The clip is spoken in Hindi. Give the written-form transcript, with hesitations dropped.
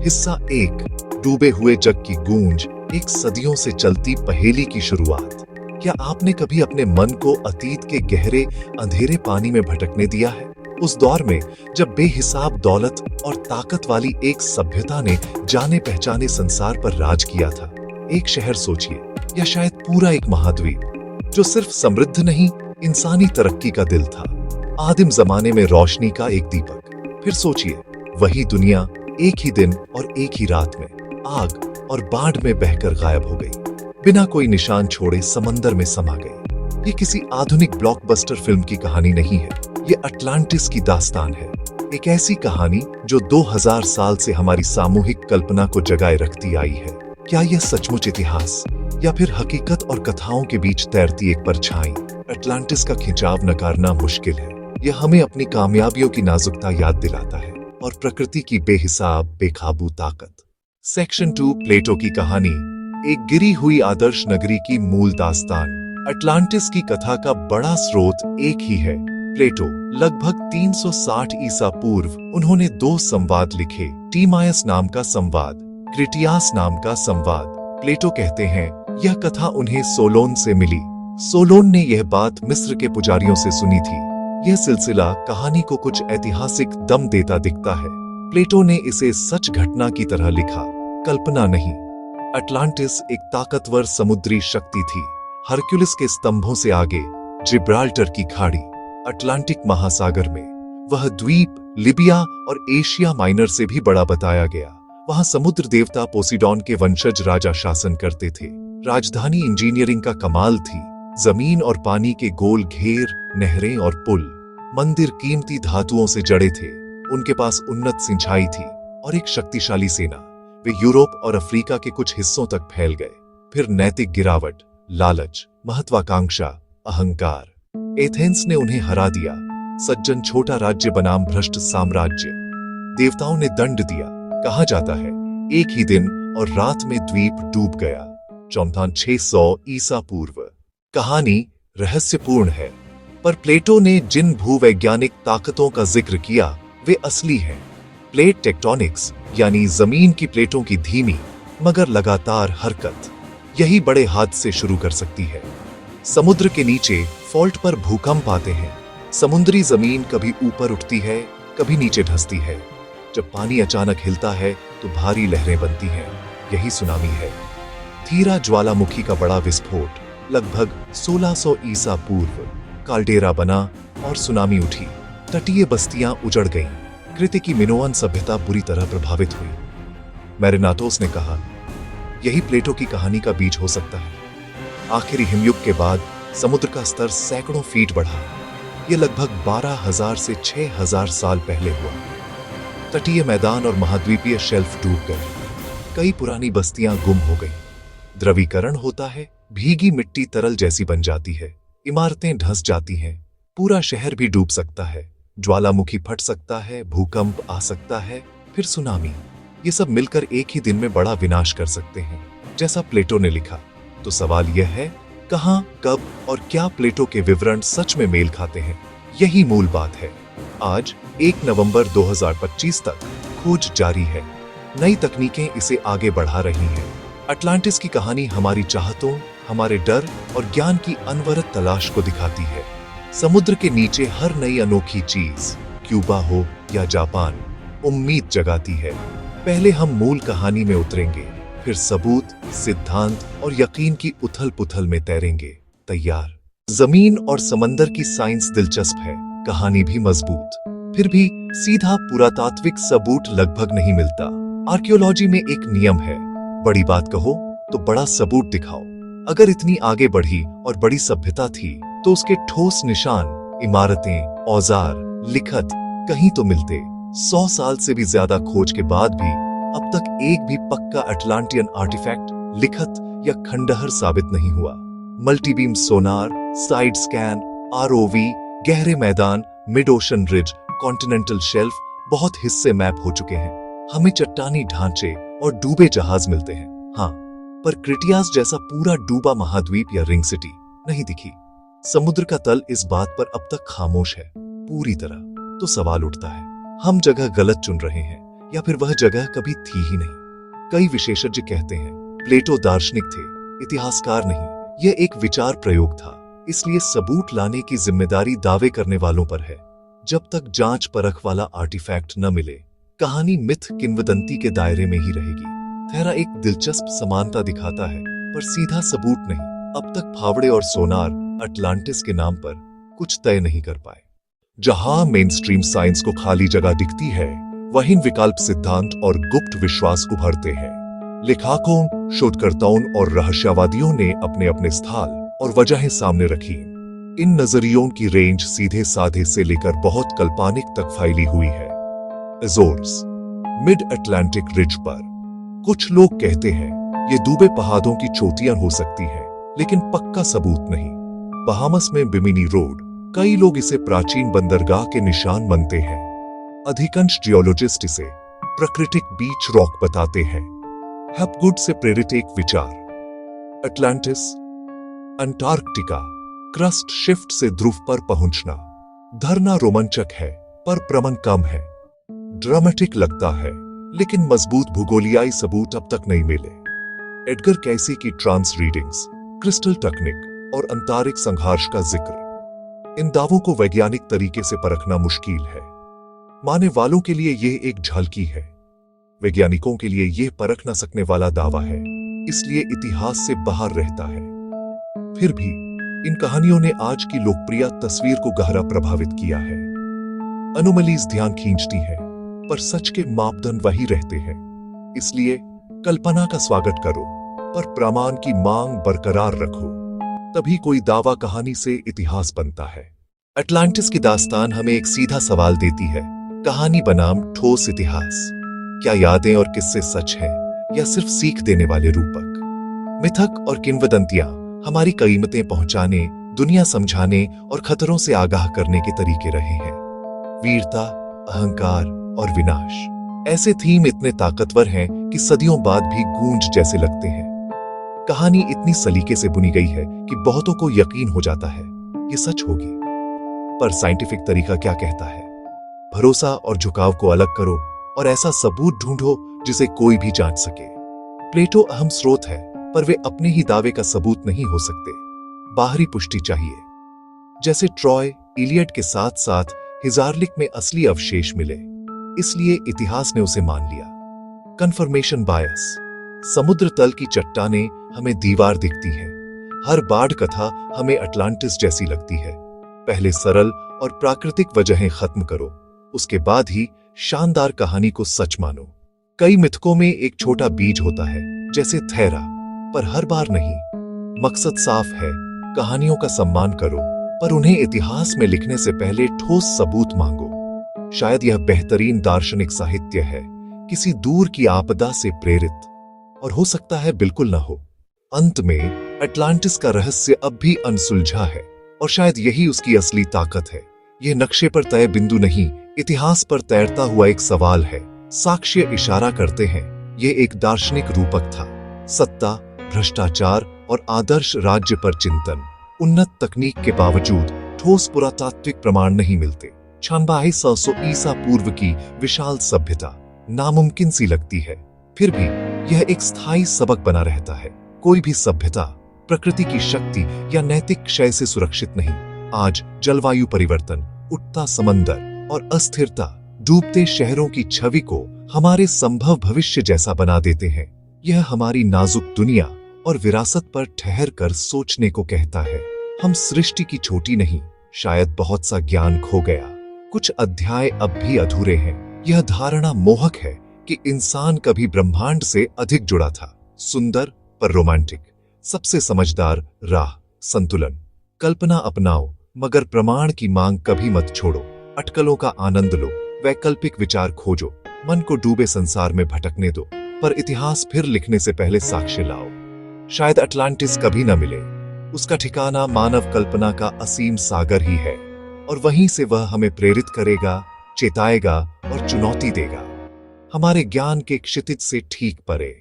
हिस्सा 1, डूबे हुए जग की गूंज, एक सदियों से चलती पहेली की शुरुआत। क्या आपने कभी अपने मन को अतीत के गहरे अंधेरे पानी में भटकने दिया है? उस दौर में जब बेहिसाब दौलत और ताकत वाली एक सभ्यता ने जाने पहचाने संसार पर राज किया था। एक शहर सोचिए, या शायद पूरा एक महाद्वीप, जो सिर्फ समृद्ध नहीं, इंसानी तरक्की का दिल था। आदिम जमाने में रोशनी का एक दीपक। फिर सोचिए, वही दुनिया एक ही दिन और एक ही रात में आग और बाढ़ में बहकर गायब हो गई, बिना कोई निशान छोड़े समंदर में समा गई। ये किसी आधुनिक ब्लॉकबस्टर फिल्म की कहानी नहीं है, ये अटलांटिस की दास्तान है। एक ऐसी कहानी जो 2000 साल से हमारी सामूहिक कल्पना को जगाए रखती आई है। क्या यह सचमुच इतिहास या फिर हकीकत और कथाओं के बीच तैरती एक परछाई? अटलांटिस का खिंचाव नकारना मुश्किल है। यह हमें अपनी कामयाबियों की नाजुकता याद दिलाता है और प्रकृति की बेहिसाब बेकाबू ताकत। सेक्शन 2, प्लेटो की कहानी, एक गिरी हुई आदर्श नगरी की मूल दास्तान। अटलांटिस की कथा का बड़ा स्रोत एक ही है, प्लेटो। लगभग 360 ईसा पूर्व उन्होंने 2 संवाद लिखे, टीमायस नाम का संवाद, क्रिटियास नाम का संवाद। प्लेटो कहते हैं यह कथा उन्हें सोलोन से मिली। सोलोन ने यह बात मिस्र के पुजारियों से सुनी थी। यह सिलसिला कहानी को कुछ ऐतिहासिक दम देता दिखता है। प्लेटो ने इसे सच घटना की तरह लिखा, कल्पना नहीं। अटलांटिस एक ताकतवर समुद्री शक्ति थी, हरक्युलिस के स्तंभों से आगे, जिब्राल्टर की खाड़ी, अटलांटिक महासागर में। वह द्वीप लिबिया और एशिया माइनर से भी बड़ा बताया गया। वहां समुद्र देवता पोसिडॉन के वंशज राजा शासन करते थे। राजधानी इंजीनियरिंग का कमाल थी, जमीन और पानी के गोल घेर, नहरें और पुल। मंदिर कीमती धातुओं से जड़े थे। उनके पास उन्नत सिंचाई थी और एक शक्तिशाली सेना। वे यूरोप और अफ्रीका के कुछ हिस्सों तक फैल गए। फिर नैतिक गिरावट, लालच, महत्वाकांक्षा, अहंकार। एथेंस ने उन्हें हरा दिया। सज्जन छोटा राज्य बनाम भ्रष्ट साम्राज्य। देवताओं ने दंड दिया। कहा जाता है एक ही दिन और रात में द्वीप डूब गया। 600 ईसा पूर्व। कहानी रहस्यपूर्ण है, पर प्लेटो ने जिन भूवैज्ञानिक ताकतों का जिक्र किया वे असली हैं। प्लेट टेक्टोनिक्स, यानी जमीन की प्लेटों की धीमी मगर लगातार हरकत, यही बड़े हादसे शुरू कर सकती है। समुद्र के नीचे फॉल्ट पर भूकंप आते हैं। समुद्री जमीन कभी ऊपर उठती है, कभी नीचे धंसती है। जब पानी अचानक हिलता है तो भारी लहरें बनती हैं, यही सुनामी है। थीरा ज्वालामुखी का बड़ा विस्फोट, लगभग 1600 ईसा पूर्व। काल्डेरा बना और सुनामी उठी। तटीय बस्तियां उजड़ गईं। कृति की मिनोअन सभ्यता बुरी तरह प्रभावित हुई। मैरिनाटोस ने कहा, यही प्लेटो की कहानी का बीज हो सकता है। आखिरी हिमयुग के बाद समुद्र का स्तर सैकड़ों फीट बढ़ा। यह लगभग 12,000 से 6,000 साल पहले हुआ। तटीय मैदान और महाद्वीपीय शेल्फ डूब गए। कई पुरानी बस्तियां गुम हो गईं। द्रवीकरण होता है, भीगी मिट्टी तरल जैसी बन जाती है, इमारतें धंस जाती हैं, पूरा शहर भी डूब सकता है। ज्वालामुखी फट सकता है, भूकंप आ सकता है, फिर सुनामी। ये सब मिलकर एक ही दिन में बड़ा विनाश कर सकते हैं, जैसा प्लेटो ने लिखा। तो सवाल यह है, कहां, कब और क्या प्लेटो के विवरण सच में मेल खाते हैं? यही मूल बात है। आज 1 नवंबर 2025 तक खोज जारी है। नई तकनीकें इसे आगे बढ़ा रही हैं। अटलांटिस की कहानी हमारी चाहतों, हमारे डर और ज्ञान की अनवरत तलाश को दिखाती है। समुद्र के नीचे हर नई अनोखी चीज, क्यूबा हो या जापान, उम्मीद जगाती है। पहले हम मूल कहानी में उतरेंगे, फिर सबूत, सिद्धांत और यकीन की उथल पुथल में तैरेंगे। तैयार? जमीन और समंदर की साइंस दिलचस्प है, कहानी भी मजबूत। फिर भी सीधा पुरातात्विक सबूत लगभग नहीं मिलता। आर्कियोलॉजी में एक नियम है, बड़ी बात कहो तो बड़ा सबूत दिखाओ। अगर इतनी आगे बढ़ी और बड़ी सभ्यता थी तो उसके ठोस निशान, इमारतें, औजार, लिखत कहीं तो मिलते। 100 साल से भी ज्यादा खोज के बाद भी अब तक एक भी पक्का अटलांटियन आर्टिफैक्ट, लिखत या खंडहर साबित नहीं हुआ। मल्टीबीम सोनार, साइड स्कैन, आरओवी, गहरे मैदान, mid ocean ridge, continental shelf, बहुत हिस्से मैप हो चुके हैं। हमें चट्टानी ढांचे और डूबे जहाज मिलते हैं, हाँ, पर क्रिटियास जैसा पूरा डूबा महाद्वीप या रिंग सिटी नहीं दिखी। समुद्र का तल इस बात पर अब तक खामोश है, पूरी तरह। तो सवाल उठता है, हम जगह गलत चुन रहे हैं या फिर वह जगह कभी थी ही नहीं। कई विशेषज्ञ कहते हैं प्लेटो दार्शनिक थे, इतिहासकार नहीं। यह एक विचार प्रयोग था, इसलिए सबूत लाने की जिम्मेदारी दावे करने वालों पर है। जब तक जांच परख वाला आर्टिफैक्ट न मिले, कहानी मिथ किंवदंती के दायरे में ही रहेगी। थेरा एक दिलचस्प समानता दिखाता है, पर सीधा सबूत नहीं। अब तक फावड़े और सोनार अटलांटिस के नाम पर कुछ तय नहीं कर पाए। जहां मेनस्ट्रीम साइंस को खाली जगह दिखती है, वहीं विकल्प सिद्धांत और गुप्त विश्वास उभरते हैं। लेखकों, शोधकर्ताओं और रहस्यवादियों ने अपने अपने स्थल और वजहें सामने रखी। इन नजरियों की रेंज सीधे साधे से लेकर बहुत काल्पनिक तक फैली हुई है। अज़ोर्स, मिड अटलांटिक रिज पर कुछ लोग कहते हैं ये डूबे पहाड़ों की चोटियां हो सकती हैं, लेकिन पक्का सबूत नहीं। बहामस में बिमिनी रोड, कई लोग इसे प्राचीन बंदरगाह के निशान मानते हैं। अधिकांश जियोलॉजिस्ट इसे प्राकृतिक बीच रॉक बताते हैं। हैपगुड से प्रेरित एक विचार, अटलांटिस, अंटार्कटिका, क्रस्ट शिफ्ट से ध्रुव पर पहुंचना। धरना रोमांचक है, पर प्रमाण कम है। ड्रामेटिक लगता है, लेकिन मजबूत भूगोलियाई सबूत अब तक नहीं मिले। एडगर कैसी की ट्रांस रीडिंग्स, क्रिस्टल टेक्निक और अंतरिक्ष संघर्ष का जिक्र। इन दावों को वैज्ञानिक तरीके से परखना मुश्किल है। मानने वालों के लिए यह एक झलकी है, वैज्ञानिकों के लिए यह परख न सकने वाला दावा है, इसलिए इतिहास से बाहर रहता है। फिर भी इन कहानियों ने आज की लोकप्रिय तस्वीर को गहरा प्रभावित किया है। अनोमलीज ध्यान खींचती है, पर सच के मापदंड वही रहते हैं। इसलिए कल्पना का स्वागत करो, पर प्रमाण की मांग बरकरार रखो। तभी कोई दावा कहानी से इतिहास बनता है। अटलांटिस की दास्तान हमें एक सीधा सवाल देती है, कहानी बनाम ठोस इतिहास। क्या यादें और किस्से सच हैं, या सिर्फ सीख देने वाले रूपक? मिथक और किंवदंतियां हमारी कीमतें पहुंचाने, दुनिया समझाने और खतरों से आगाह करने के तरीके रहे हैं। वीरता, अहंकार और विनाश, ऐसे थीम इतने ताकतवर हैं कि सदियों बाद भी गूंज जैसे लगते हैं। कहानी इतनी सलीके से बुनी गई है कि बहुतों को यकीन हो जाता है ये सच होगी। पर साइंटिफिक तरीका क्या कहता है? भरोसा और झुकाव को अलग करो और ऐसा सबूत ढूंढो जिसे कोई भी जांच सके। प्लेटो अहम स्रोत है, पर वे अपने ही दावे का सबूत नहीं हो सकते। बाहरी पुष्टि चाहिए। जैसे ट्रॉय, इलियड के साथ साथ हिजारलिक में असली अवशेष मिले, इसलिए इतिहास ने उसे मान लिया। कन्फर्मेशन बायस, समुद्र तल की चट्टानें हमें दीवार दिखती हैं। हर बाढ़ कथा हमें अटलांटिस जैसी लगती है। पहले सरल और प्राकृतिक वजहें खत्म करो, उसके बाद ही शानदार कहानी को सच मानो। कई मिथकों में एक छोटा बीज होता है, जैसे थेरा, पर हर बार नहीं। मकसद साफ है, कहानियों का सम्मान करो, पर उन्हें इतिहास में लिखने से पहले ठोस सबूत मांगो। शायद यह बेहतरीन दार्शनिक साहित्य है, किसी दूर की आपदा से प्रेरित, और हो सकता है बिल्कुल न हो। अंत में अटलांटिस का रहस्य अब भी अनसुलझा है, और शायद यही उसकी असली ताकत है। यह नक्शे पर तय बिंदु नहीं, इतिहास पर तैरता हुआ एक सवाल है। साक्ष्य इशारा करते हैं यह एक दार्शनिक रूपक था। सत्ता, भ्रष्टाचार और आदर्श राज्य पर चिंतन। उन्नत तकनीक के बावजूद ठोस पुरातात्विक प्रमाण नहीं मिलते। 9600 ईसा पूर्व की विशाल सभ्यता नामुमकिन सी लगती है, फिर भी यह एक स्थायी सबक बना रहता है। कोई भी सभ्यता प्रकृति की शक्ति या नैतिक क्षय से सुरक्षित नहीं। आज जलवायु परिवर्तन, उठता समंदर और अस्थिरता डूबते शहरों की छवि को हमारे संभव भविष्य जैसा बना देते हैं। यह हमारी नाजुक दुनिया और विरासत पर ठहर कर सोचने को कहता है। हम सृष्टि की छोटी नहीं, शायद बहुत सा ज्ञान खो गया, कुछ अध्याय अब भी अधूरे हैं। यह धारणा मोहक है कि इंसान कभी ब्रह्मांड से अधिक जुड़ा था। सुंदर पर रोमांटिक, सबसे समझदार राह, संतुलन। कल्पना अपनाओ, मगर प्रमाण की मांग कभी मत छोड़ो। अटकलों का आनंद लो, वैकल्पिक विचार खोजो, मन को डूबे संसार में भटकने दो, पर इतिहास फिर लिखने से पहले साक्ष्य लाओ। शायद अटलांटिस कभी न मिले, उसका ठिकाना मानव कल्पना का असीम सागर ही है, और वहीं से वह हमें प्रेरित करेगा, चेताएगा और चुनौती देगा, हमारे ज्ञान के क्षितिज से ठीक परे।